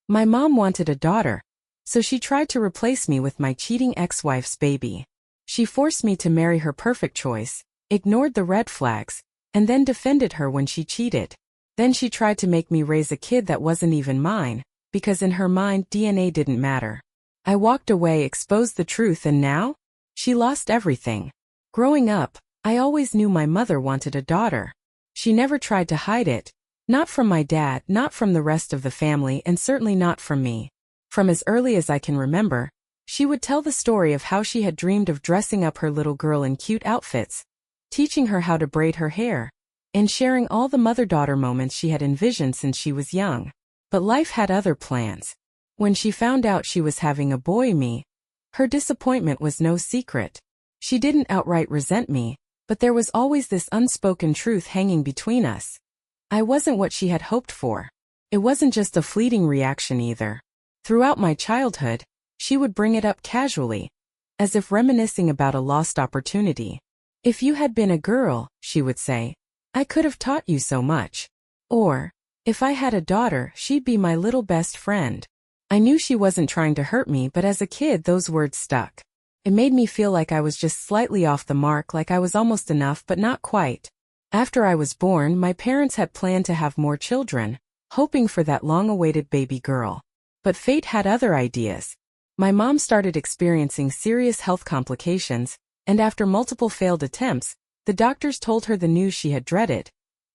My mom wanted a daughter, so she tried to replace me with my cheating ex-wife's baby. She forced me to marry her perfect choice, ignored the red flags, and then defended her when she cheated. Then she tried to make me raise a kid that wasn't even mine, because in her mind DNA didn't matter. I walked away, exposed the truth, and now? She lost everything. Growing up, I always knew my mother wanted a daughter. She never tried to hide it. Not from my dad, not from the rest of the family, and certainly not from me. From as early as I can remember, she would tell the story of how she had dreamed of dressing up her little girl in cute outfits, teaching her how to braid her hair, and sharing all the mother-daughter moments she had envisioned since she was young. But life had other plans. When she found out she was having a boy, her disappointment was no secret. She didn't outright resent me, but there was always this unspoken truth hanging between us. I wasn't what she had hoped for. It wasn't just a fleeting reaction either. Throughout my childhood, she would bring it up casually, as if reminiscing about a lost opportunity. "If you had been a girl," she would say, "I could have taught you so much." Or, "If I had a daughter, she'd be my little best friend." I knew she wasn't trying to hurt me, but as a kid those words stuck. It made me feel like I was just slightly off the mark, like I was almost enough but not quite. After I was born, my parents had planned to have more children, hoping for that long-awaited baby girl. But fate had other ideas. My mom started experiencing serious health complications, and after multiple failed attempts, the doctors told her the news she had dreaded.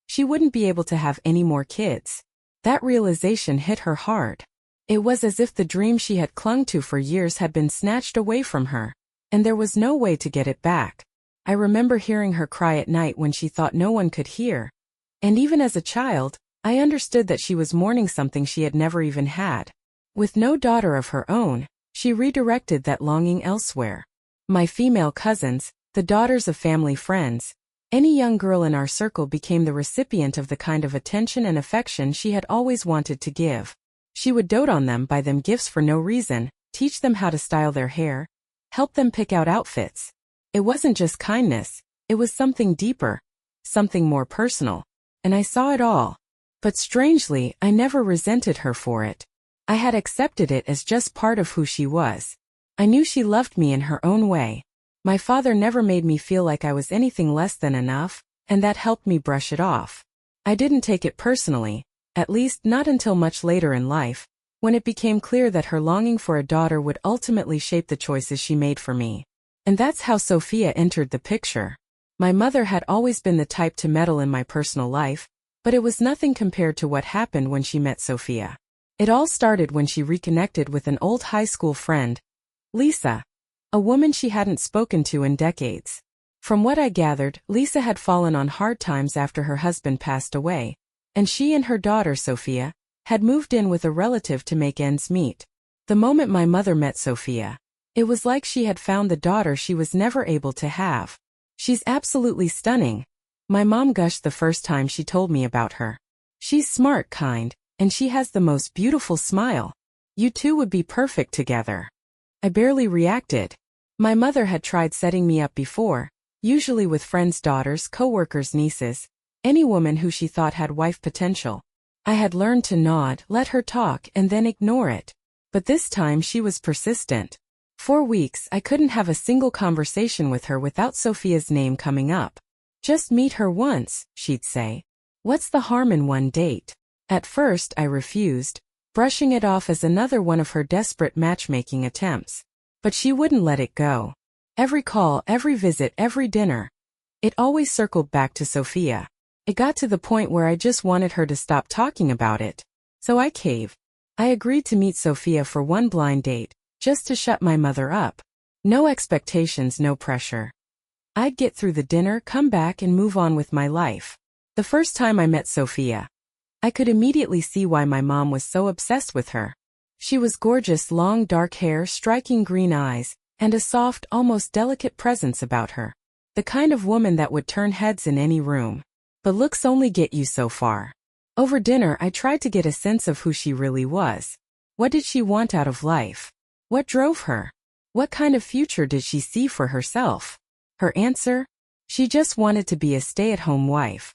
She wouldn't be able to have any more kids. That realization hit her hard. It was as if the dream she had clung to for years had been snatched away from her, and there was no way to get it back. I remember hearing her cry at night when she thought no one could hear. And even as a child, I understood that she was mourning something she had never even had. With no daughter of her own, she redirected that longing elsewhere. My female cousins, the daughters of family friends, any young girl in our circle became the recipient of the kind of attention and affection she had always wanted to give. She would dote on them, buy them gifts for no reason, teach them how to style their hair, help them pick out outfits. It wasn't just kindness, it was something deeper, something more personal. And I saw it all. But strangely, I never resented her for it. I had accepted it as just part of who she was. I knew she loved me in her own way. My father never made me feel like I was anything less than enough, and that helped me brush it off. I didn't take it personally, at least not until much later in life, when it became clear that her longing for a daughter would ultimately shape the choices she made for me. And that's how Sophia entered the picture. My mother had always been the type to meddle in my personal life, but it was nothing compared to what happened when she met Sophia. It all started when she reconnected with an old high school friend, Lisa, a woman she hadn't spoken to in decades. From what I gathered, Lisa had fallen on hard times after her husband passed away, and she and her daughter Sophia had moved in with a relative to make ends meet. The moment my mother met Sophia, it was like she had found the daughter she was never able to have. "She's absolutely stunning," my mom gushed the first time she told me about her. "She's smart, kind, and she has the most beautiful smile. You two would be perfect together." I barely reacted. My mother had tried setting me up before, usually with friends' daughters, co-workers' nieces, any woman who she thought had wife potential. I had learned to nod, let her talk, and then ignore it. But this time she was persistent. For weeks I couldn't have a single conversation with her without Sophia's name coming up. "Just meet her once," she'd say. "What's the harm in one date?" At first I refused, brushing it off as another one of her desperate matchmaking attempts. But she wouldn't let it go. Every call, every visit, every dinner, it always circled back to Sophia. It got to the point where I just wanted her to stop talking about it. So I caved. I agreed to meet Sophia for one blind date, just to shut my mother up. No expectations, no pressure. I'd get through the dinner, come back, and move on with my life. The first time I met Sophia, I could immediately see why my mom was so obsessed with her. She was gorgeous, long dark hair, striking green eyes, and a soft, almost delicate presence about her. The kind of woman that would turn heads in any room. But looks only get you so far. Over dinner I tried to get a sense of who she really was. What did she want out of life? What drove her? What kind of future did she see for herself? Her answer? She just wanted to be a stay-at-home wife.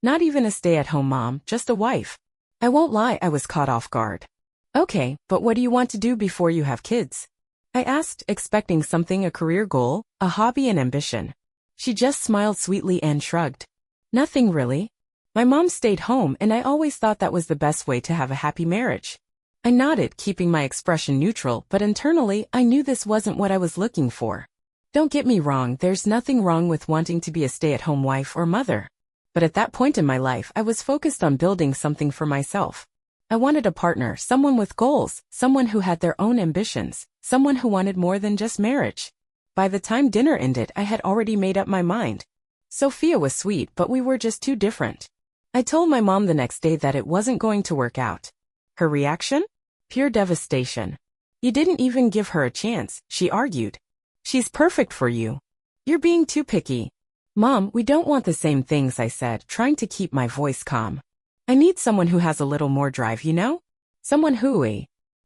Not even a stay-at-home mom, just a wife. I won't lie, I was caught off guard. Okay, but what do you want to do before you have kids? I asked, expecting something, a career goal, a hobby, and ambition. She just smiled sweetly and shrugged. Nothing really. My mom stayed home and I always thought that was the best way to have a happy marriage. I nodded, keeping my expression neutral, but internally I knew this wasn't what I was looking for. Don't get me wrong, there's nothing wrong with wanting to be a stay-at-home wife or mother. But at that point in my life I was focused on building something for myself. I wanted a partner, someone with goals, someone who had their own ambitions, someone who wanted more than just marriage. By the time dinner ended, I had already made up my mind. Sophia was sweet, but we were just too different. I told my mom the next day that it wasn't going to work out. Her reaction? Pure devastation. You didn't even give her a chance, she argued. She's perfect for you. You're being too picky. Mom, we don't want the same things, I said, trying to keep my voice calm. I need someone who has a little more drive, you know? Someone who.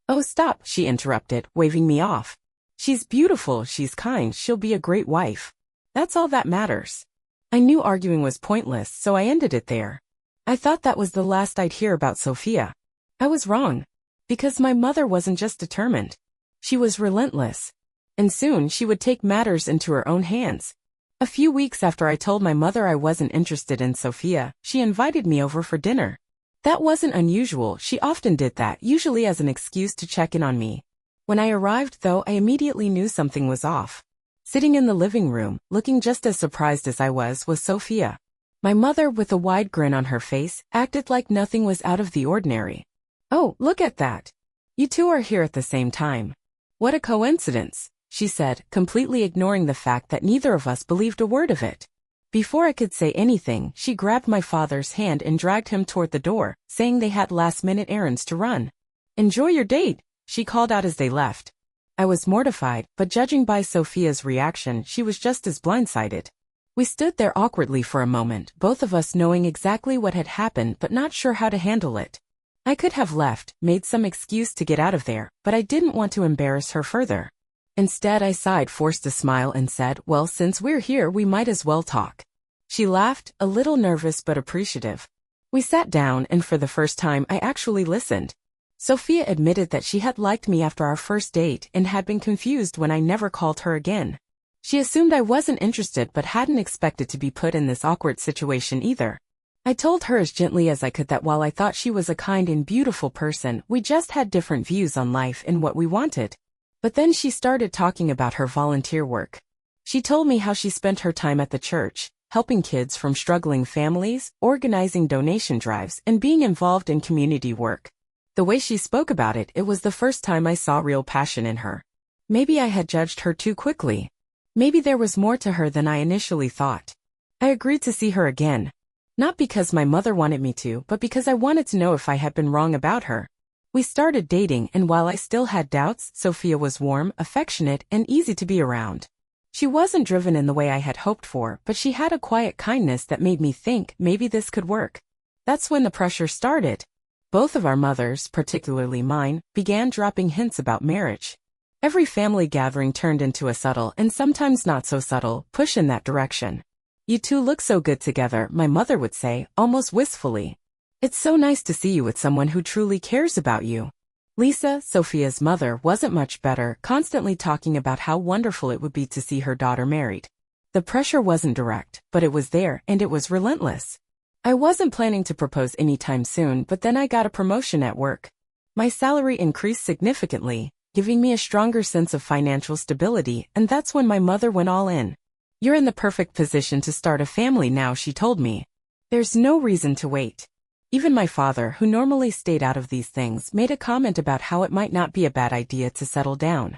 Oh, stop, she interrupted, waving me off. She's beautiful, she's kind, she'll be a great wife. That's all that matters. I knew arguing was pointless, so I ended it there. I thought that was the last I'd hear about Sophia. I was wrong. Because my mother wasn't just determined. She was relentless. And soon she would take matters into her own hands. A few weeks after I told my mother I wasn't interested in Sophia, she invited me over for dinner. That wasn't unusual, she often did that, usually as an excuse to check in on me. When I arrived, though, I immediately knew something was off. Sitting in the living room, looking just as surprised as I was Sophia. My mother, with a wide grin on her face, acted like nothing was out of the ordinary. Oh, look at that. You two are here at the same time. What a coincidence, she said, completely ignoring the fact that neither of us believed a word of it. Before I could say anything, she grabbed my father's hand and dragged him toward the door, saying they had last-minute errands to run. Enjoy your date, she called out as they left. I was mortified, but judging by Sophia's reaction, she was just as blindsided. We stood there awkwardly for a moment, both of us knowing exactly what had happened but not sure how to handle it. I could have left, made some excuse to get out of there, but I didn't want to embarrass her further. Instead, I sighed, forced a smile, and said, well, since we're here, we might as well talk. She laughed, a little nervous but appreciative. We sat down, and for the first time, I actually listened. Sophia admitted that she had liked me after our first date and had been confused when I never called her again. She assumed I wasn't interested but hadn't expected to be put in this awkward situation either. I told her as gently as I could that while I thought she was a kind and beautiful person, we just had different views on life and what we wanted. But then she started talking about her volunteer work. She told me how she spent her time at the church, helping kids from struggling families, organizing donation drives, and being involved in community work. The way she spoke about it, it was the first time I saw real passion in her. Maybe I had judged her too quickly. Maybe there was more to her than I initially thought. I agreed to see her again. Not because my mother wanted me to, but because I wanted to know if I had been wrong about her. We started dating, and while I still had doubts, Sophia was warm, affectionate, and easy to be around. She wasn't driven in the way I had hoped for, but she had a quiet kindness that made me think maybe this could work. That's when the pressure started. Both of our mothers, particularly mine, began dropping hints about marriage. Every family gathering turned into a subtle, and sometimes not so subtle, push in that direction. You two look so good together, my mother would say, almost wistfully. It's so nice to see you with someone who truly cares about you. Lisa, Sophia's mother, wasn't much better, constantly talking about how wonderful it would be to see her daughter married. The pressure wasn't direct, but it was there, and it was relentless. I wasn't planning to propose anytime soon, but then I got a promotion at work. My salary increased significantly, giving me a stronger sense of financial stability, and that's when my mother went all in. You're in the perfect position to start a family now, she told me. There's no reason to wait. Even my father, who normally stayed out of these things, made a comment about how it might not be a bad idea to settle down.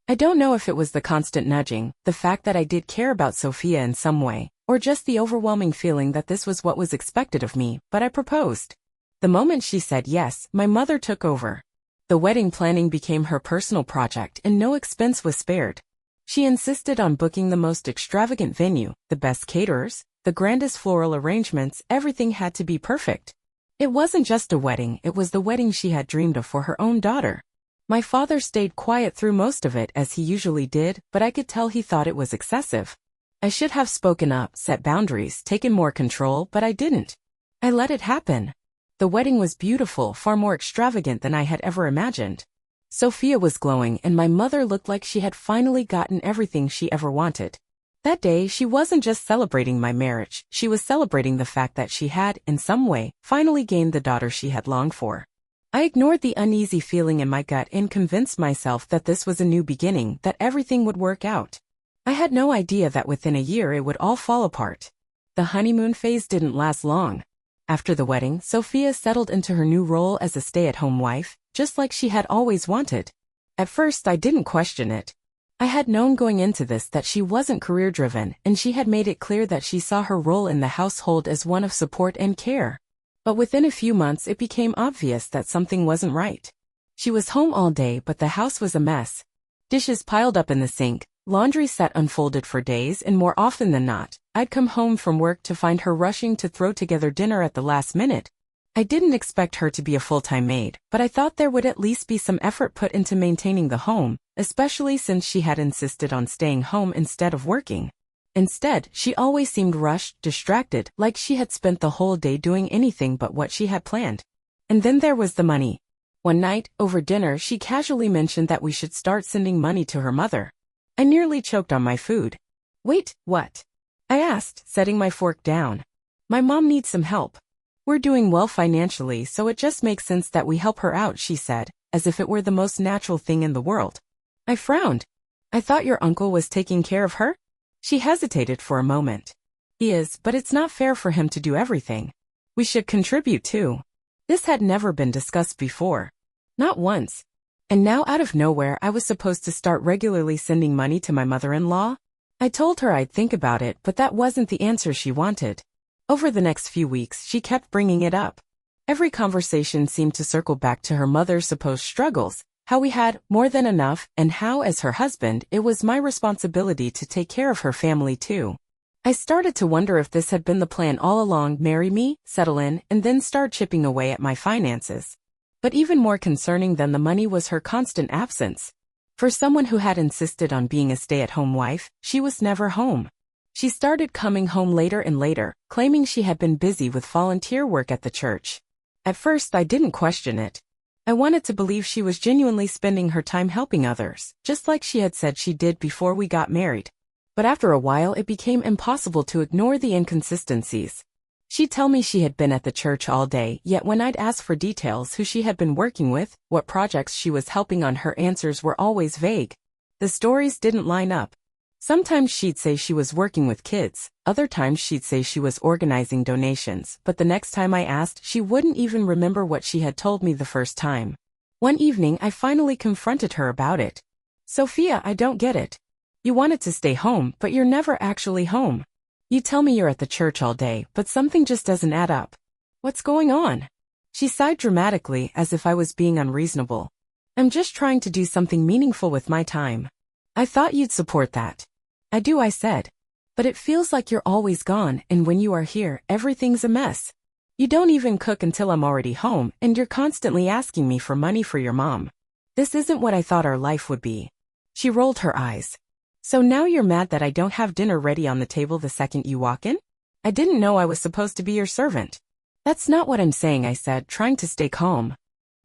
I don't know if it was the constant nudging, the fact that I did care about Sophia in some way, or just the overwhelming feeling that this was what was expected of me, but I proposed. The moment she said yes, my mother took over. The wedding planning became her personal project and no expense was spared. She insisted on booking the most extravagant venue, the best caterers, the grandest floral arrangements, everything had to be perfect. It wasn't just a wedding, it was the wedding she had dreamed of for her own daughter. My father stayed quiet through most of it as he usually did, but I could tell he thought it was excessive. I should have spoken up, set boundaries, taken more control, but I didn't. I let it happen. The wedding was beautiful, far more extravagant than I had ever imagined. Sophia was glowing, and my mother looked like she had finally gotten everything she ever wanted. That day, she wasn't just celebrating my marriage, she was celebrating the fact that she had, in some way, finally gained the daughter she had longed for. I ignored the uneasy feeling in my gut and convinced myself that this was a new beginning, that everything would work out. I had no idea that within a year it would all fall apart. The honeymoon phase didn't last long. After the wedding, Sophia settled into her new role as a stay-at-home wife, just like she had always wanted. At first, I didn't question it. I had known going into this that she wasn't career-driven, and she had made it clear that she saw her role in the household as one of support and care. But within a few months it became obvious that something wasn't right. She was home all day, but the house was a mess. Dishes piled up in the sink, laundry sat unfolded for days, and more often than not, I'd come home from work to find her rushing to throw together dinner at the last minute. I didn't expect her to be a full-time maid, but I thought there would at least be some effort put into maintaining the home, especially since she had insisted on staying home instead of working. Instead, she always seemed rushed, distracted, like she had spent the whole day doing anything but what she had planned. And then there was the money. One night, over dinner, she casually mentioned that we should start sending money to her mother. I nearly choked on my food. "Wait, what?" I asked, setting my fork down. "My mom needs some help. We're doing well financially, so it just makes sense that we help her out," she said, as if it were the most natural thing in the world. I frowned. "I thought your uncle was taking care of her?" She hesitated for a moment. "He is, but it's not fair for him to do everything. We should contribute too." This had never been discussed before. Not once. And now out of nowhere I was supposed to start regularly sending money to my mother-in-law? I told her I'd think about it, but that wasn't the answer she wanted. Over the next few weeks she kept bringing it up. Every conversation seemed to circle back to her mother's supposed struggles, how we had more than enough, and how, as her husband, it was my responsibility to take care of her family too. I started to wonder if this had been the plan all along: marry me, settle in, and then start chipping away at my finances. But even more concerning than the money was her constant absence. For someone who had insisted on being a stay-at-home wife, she was never home. She started coming home later and later, claiming she had been busy with volunteer work at the church. At first I didn't question it. I wanted to believe she was genuinely spending her time helping others, just like she had said she did before we got married. But after a while it became impossible to ignore the inconsistencies. She'd tell me she had been at the church all day, yet when I'd ask for details, who she had been working with, what projects she was helping on, her answers were always vague. The stories didn't line up. Sometimes she'd say she was working with kids, other times she'd say she was organizing donations, but the next time I asked, she wouldn't even remember what she had told me the first time. One evening I finally confronted her about it. "Sophia, I don't get it. You wanted to stay home, but you're never actually home. You tell me you're at the church all day, but something just doesn't add up. What's going on?" She sighed dramatically, as if I was being unreasonable. "I'm just trying to do something meaningful with my time." "I thought you'd support that." "I do," I said. "But it feels like you're always gone, and when you are here, everything's a mess. You don't even cook until I'm already home, and you're constantly asking me for money for your mom. This isn't what I thought our life would be." She rolled her eyes. "So now you're mad that I don't have dinner ready on the table the second you walk in? I didn't know I was supposed to be your servant." "That's not what I'm saying," I said, trying to stay calm.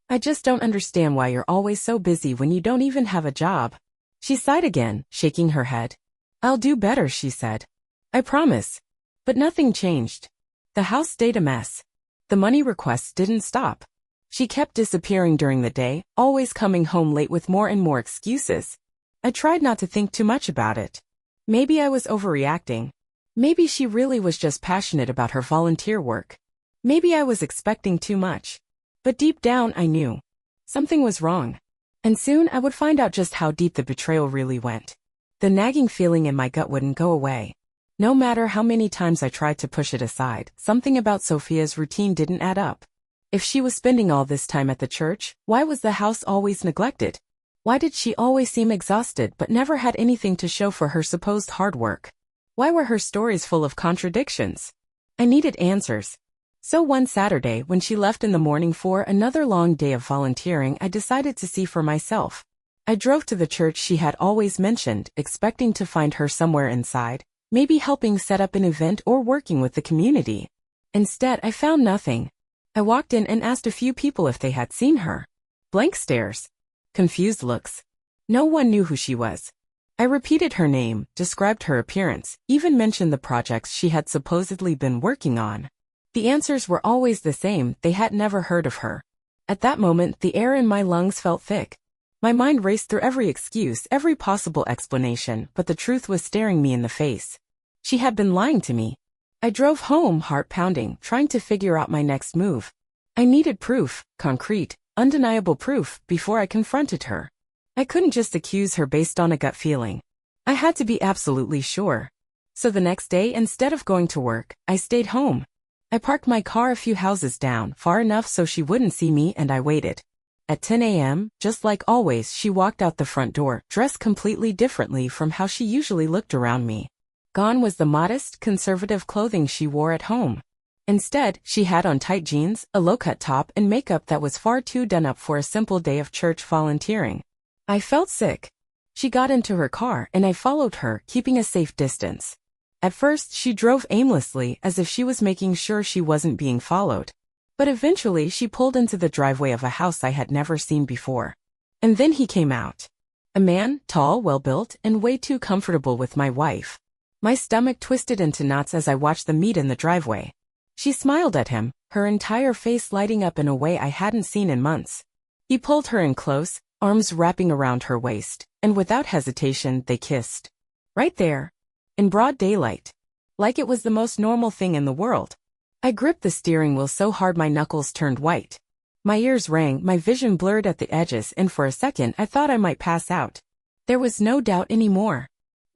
"I just don't understand why you're always so busy when you don't even have a job." She sighed again, shaking her head. "I'll do better," she said. "I promise." But nothing changed. The house stayed a mess. The money requests didn't stop. She kept disappearing during the day, always coming home late with more and more excuses. I tried not to think too much about it. Maybe I was overreacting. Maybe she really was just passionate about her volunteer work. Maybe I was expecting too much. But deep down I knew something was wrong. And soon I would find out just how deep the betrayal really went. The nagging feeling in my gut wouldn't go away. No matter how many times I tried to push it aside, something about Sophia's routine didn't add up. If she was spending all this time at the church, why was the house always neglected? Why did she always seem exhausted but never had anything to show for her supposed hard work? Why were her stories full of contradictions? I needed answers. So one Saturday, when she left in the morning for another long day of volunteering, I decided to see for myself. I drove to the church she had always mentioned, expecting to find her somewhere inside, maybe helping set up an event or working with the community. Instead, I found nothing. I walked in and asked a few people if they had seen her. Blank stares. Confused looks. No one knew who she was. I repeated her name, described her appearance, even mentioned the projects she had supposedly been working on. The answers were always the same, they had never heard of her. At that moment, the air in my lungs felt thick. My mind raced through every excuse, every possible explanation, but the truth was staring me in the face. She had been lying to me. I drove home, heart pounding, trying to figure out my next move. I needed proof, concrete, undeniable proof, before I confronted her. I couldn't just accuse her based on a gut feeling. I had to be absolutely sure. So the next day, instead of going to work, I stayed home. I parked my car a few houses down, far enough so she wouldn't see me, and I waited. At 10 a.m., just like always, she walked out the front door, dressed completely differently from how she usually looked around me. Gone was the modest, conservative clothing she wore at home. Instead, she had on tight jeans, a low-cut top, and makeup that was far too done up for a simple day of church volunteering. I felt sick. She got into her car, and I followed her, keeping a safe distance. At first, she drove aimlessly, as if she was making sure she wasn't being followed. But eventually, she pulled into the driveway of a house I had never seen before. And then he came out. A man, tall, well-built, and way too comfortable with my wife. My stomach twisted into knots as I watched them meet in the driveway. She smiled at him, her entire face lighting up in a way I hadn't seen in months. He pulled her in close, arms wrapping around her waist, and without hesitation, they kissed. Right there. In broad daylight. Like it was the most normal thing in the world. I gripped the steering wheel so hard my knuckles turned white. My ears rang, my vision blurred at the edges, and for a second I thought I might pass out. There was no doubt anymore.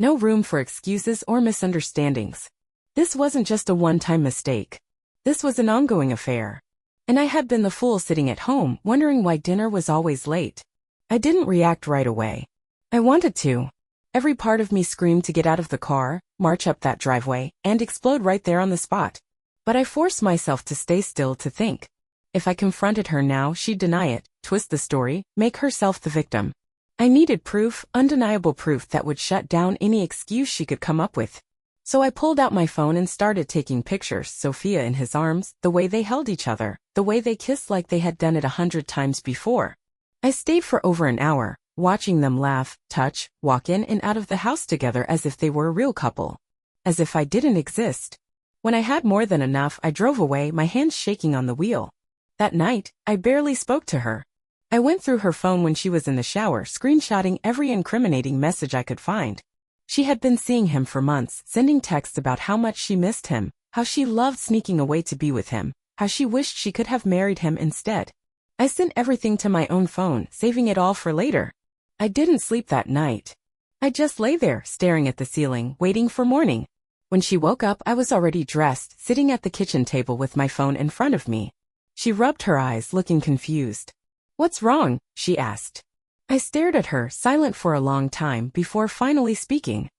No room for excuses or misunderstandings. This wasn't just a one-time mistake. This was an ongoing affair. And I had been the fool sitting at home, wondering why dinner was always late. I didn't react right away. I wanted to. Every part of me screamed to get out of the car, march up that driveway, and explode right there on the spot. But I forced myself to stay still to think. If I confronted her now, she'd deny it, twist the story, make herself the victim. I needed proof, undeniable proof that would shut down any excuse she could come up with. So I pulled out my phone and started taking pictures, Sophia in his arms, the way they held each other, the way they kissed like they had done it 100 times before. I stayed for over an hour, watching them laugh, touch, walk in and out of the house together as if they were a real couple. As if I didn't exist. When I had more than enough, I drove away, my hands shaking on the wheel. That night, I barely spoke to her. I went through her phone when she was in the shower, screenshotting every incriminating message I could find. She had been seeing him for months, sending texts about how much she missed him, how she loved sneaking away to be with him, how she wished she could have married him instead. I sent everything to my own phone, saving it all for later. I didn't sleep that night. I just lay there, staring at the ceiling, waiting for morning. When she woke up, I was already dressed, sitting at the kitchen table with my phone in front of me. She rubbed her eyes, looking confused. "What's wrong?" she asked. I stared at her, silent for a long time, before finally speaking.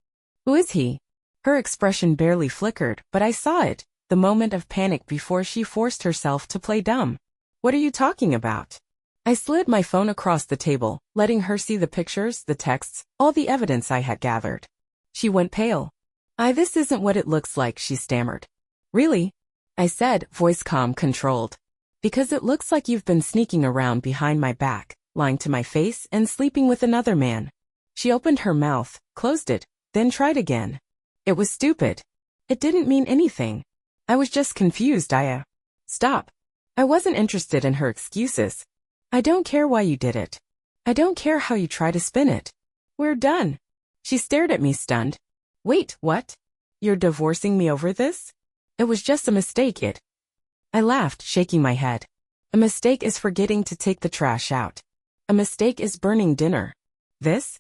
"Who is he?" Her expression barely flickered, but I saw it, the moment of panic before she forced herself to play dumb. "What are you talking about?" I slid my phone across the table, letting her see the pictures, the texts, all the evidence I had gathered. She went pale. This isn't what it looks like," she stammered. "Really?" I said, voice calm, controlled. "Because it looks like you've been sneaking around behind my back, lying to my face, and sleeping with another man." She opened her mouth, closed it, then tried again. It was stupid. It didn't mean anything. I was just confused. Stop. I wasn't interested in her excuses. "I don't care why you did it. I don't care how you try to spin it. We're done." She stared at me, stunned. "Wait, what? You're divorcing me over this?" "It was just a mistake, I laughed, shaking my head. "A mistake is forgetting to take the trash out. A mistake is burning dinner. This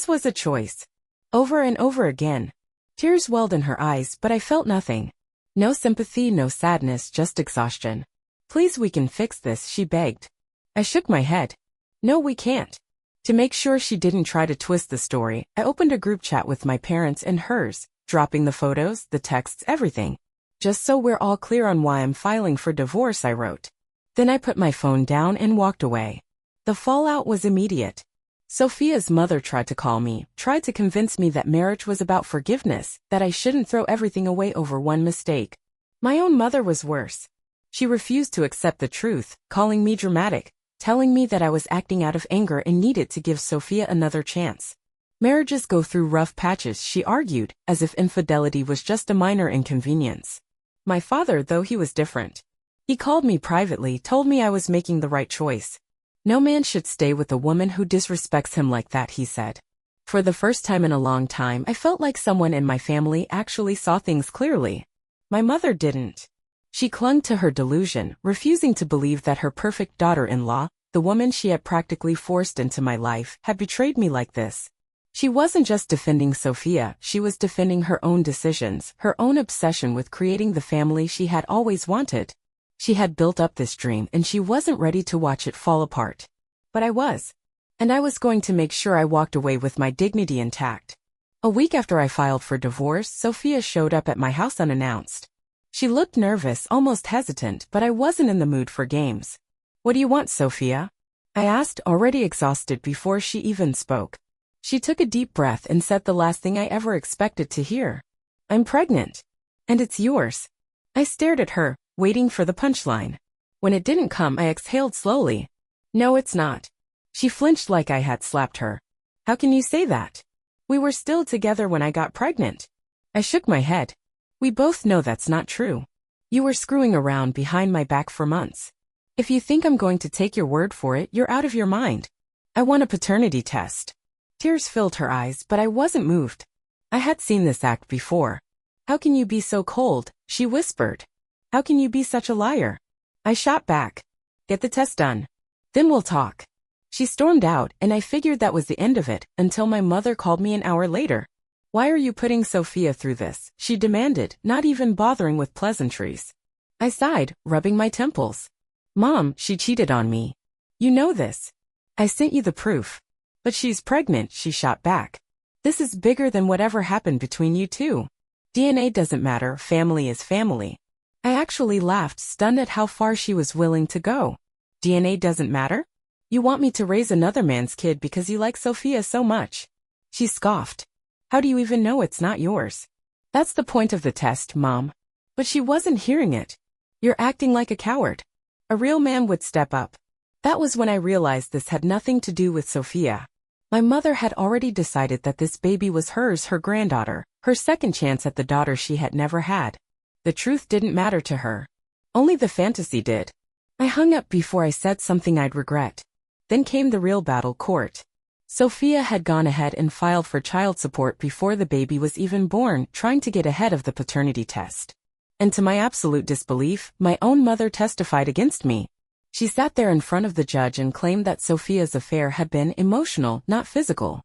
was a choice." Over and over again. Tears welled in her eyes, but I felt nothing. No sympathy, no sadness, just exhaustion. "Please, we can fix this," she begged. I shook my head. "No, we can't." To make sure she didn't try to twist the story, I opened a group chat with my parents and hers, dropping the photos, the texts, everything. "Just so we're all clear on why I'm filing for divorce," I wrote. Then I put my phone down and walked away. The fallout was immediate. Sophia's mother tried to call me, tried to convince me that marriage was about forgiveness, that I shouldn't throw everything away over one mistake. My own mother was worse. She refused to accept the truth, calling me dramatic, telling me that I was acting out of anger and needed to give Sophia another chance. Marriages go through rough patches, she argued, as if infidelity was just a minor inconvenience. My father, though, he was different. He called me privately, told me I was making the right choice. No man should stay with a woman who disrespects him like that, he said. For the first time in a long time, I felt like someone in my family actually saw things clearly. My mother didn't. She clung to her delusion, refusing to believe that her perfect daughter-in-law, the woman she had practically forced into my life, had betrayed me like this. She wasn't just defending Sophia, she was defending her own decisions, her own obsession with creating the family she had always wanted. She had built up this dream and she wasn't ready to watch it fall apart. But I was. And I was going to make sure I walked away with my dignity intact. A week after I filed for divorce, Sophia showed up at my house unannounced. She looked nervous, almost hesitant, but I wasn't in the mood for games. "What do you want, Sophia?" I asked, already exhausted before she even spoke. She took a deep breath and said the last thing I ever expected to hear. "I'm pregnant. And it's yours." I stared at her, waiting for the punchline. When it didn't come, I exhaled slowly. "No, it's not." She flinched like I had slapped her. "How can you say that? We were still together when I got pregnant." I shook my head. "We both know that's not true. You were screwing around behind my back for months. If you think I'm going to take your word for it, you're out of your mind. I want a paternity test." Tears filled her eyes, but I wasn't moved. I had seen this act before. "How can you be so cold?" she whispered. "How can you be such a liar?" I shot back. "Get the test done. Then we'll talk." She stormed out, and I figured that was the end of it, until my mother called me an hour later. "Why are you putting Sophia through this?" she demanded, not even bothering with pleasantries. I sighed, rubbing my temples. "Mom, she cheated on me. You know this. I sent you the proof." "But she's pregnant," she shot back. "This is bigger than whatever happened between you two. DNA doesn't matter, family is family." I actually laughed, stunned at how far she was willing to go. "DNA doesn't matter? You want me to raise another man's kid because you like Sophia so much?" She scoffed. "How do you even know it's not yours?" "That's the point of the test, Mom." But she wasn't hearing it. "You're acting like a coward. A real man would step up." That was when I realized this had nothing to do with Sophia. My mother had already decided that this baby was hers, her granddaughter, her second chance at the daughter she had never had. The truth didn't matter to her. Only the fantasy did. I hung up before I said something I'd regret. Then came the real battle, court. Sophia had gone ahead and filed for child support before the baby was even born, trying to get ahead of the paternity test. And to my absolute disbelief, my own mother testified against me. She sat there in front of the judge and claimed that Sophia's affair had been emotional, not physical.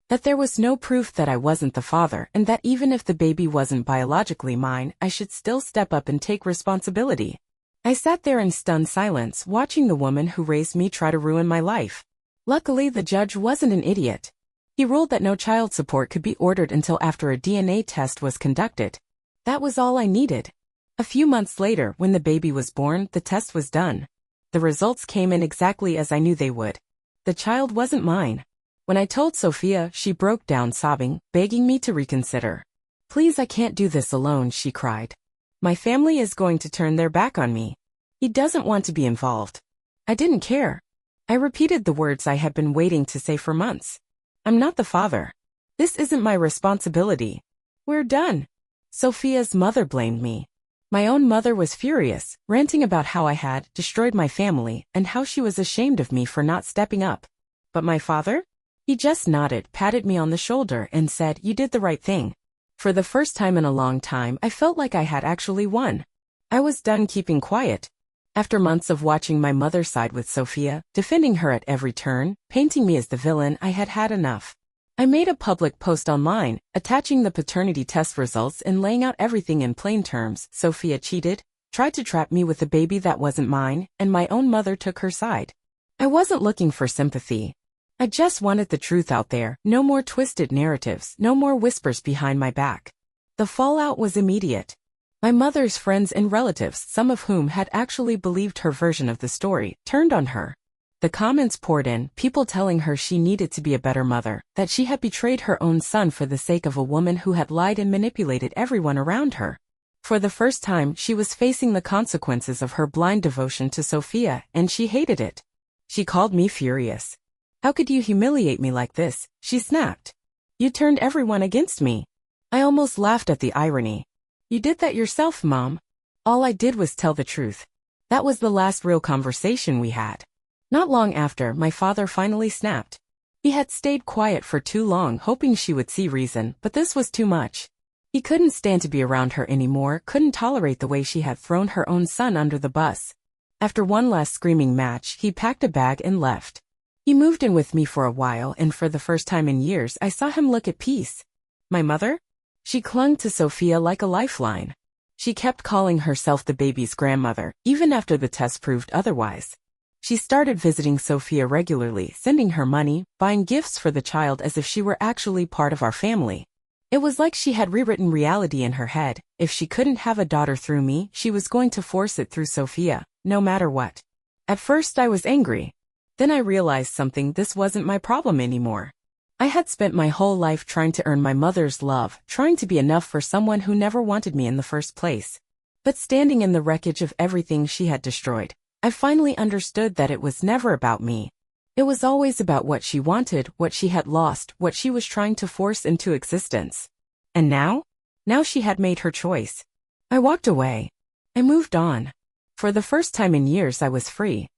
That there was no proof that I wasn't the father, and that even if the baby wasn't biologically mine, I should still step up and take responsibility. I sat there in stunned silence, watching the woman who raised me try to ruin my life. Luckily, the judge wasn't an idiot. He ruled that no child support could be ordered until after a DNA test was conducted. That was all I needed. A few months later, when the baby was born, the test was done. The results came in exactly as I knew they would. The child wasn't mine. When I told Sophia, she broke down sobbing, begging me to reconsider. "Please, I can't do this alone," she cried. "My family is going to turn their back on me. He doesn't want to be involved." I didn't care. I repeated the words I had been waiting to say for months. "I'm not the father. This isn't my responsibility. We're done." Sophia's mother blamed me. My own mother was furious, ranting about how I had destroyed my family and how she was ashamed of me for not stepping up. But my father? He just nodded, patted me on the shoulder, and said, "You did the right thing." For the first time in a long time, I felt like I had actually won. I was done keeping quiet. After months of watching my mother side with Sophia, defending her at every turn, painting me as the villain, I had had enough. I made a public post online, attaching the paternity test results and laying out everything in plain terms. Sophia cheated, tried to trap me with a baby that wasn't mine, and my own mother took her side. I wasn't looking for sympathy. I just wanted the truth out there, no more twisted narratives, no more whispers behind my back. The fallout was immediate. My mother's friends and relatives, some of whom had actually believed her version of the story, turned on her. The comments poured in, people telling her she needed to be a better mother, that she had betrayed her own son for the sake of a woman who had lied and manipulated everyone around her. For the first time, she was facing the consequences of her blind devotion to Sophia, and she hated it. She called me furious. "How could you humiliate me like this?" she snapped. "You turned everyone against me." I almost laughed at the irony. "You did that yourself, Mom." All I did was tell the truth. That was the last real conversation we had. Not long after, my father finally snapped. He had stayed quiet for too long, hoping she would see reason, but this was too much. He couldn't stand to be around her anymore, couldn't tolerate the way she had thrown her own son under the bus. After one last screaming match, he packed a bag and left. He moved in with me for a while, and for the first time in years, I saw him look at peace. My mother? She clung to Sophia like a lifeline. She kept calling herself the baby's grandmother, even after the test proved otherwise. She started visiting Sophia regularly, sending her money, buying gifts for the child as if she were actually part of our family. It was like she had rewritten reality in her head. If she couldn't have a daughter through me, she was going to force it through Sophia, no matter what. At first I was angry. Then I realized something: this wasn't my problem anymore. I had spent my whole life trying to earn my mother's love, trying to be enough for someone who never wanted me in the first place. But standing in the wreckage of everything she had destroyed, I finally understood that it was never about me. It was always about what she wanted, what she had lost, what she was trying to force into existence. And now? Now she had made her choice. I walked away. I moved on. For the first time in years I was free.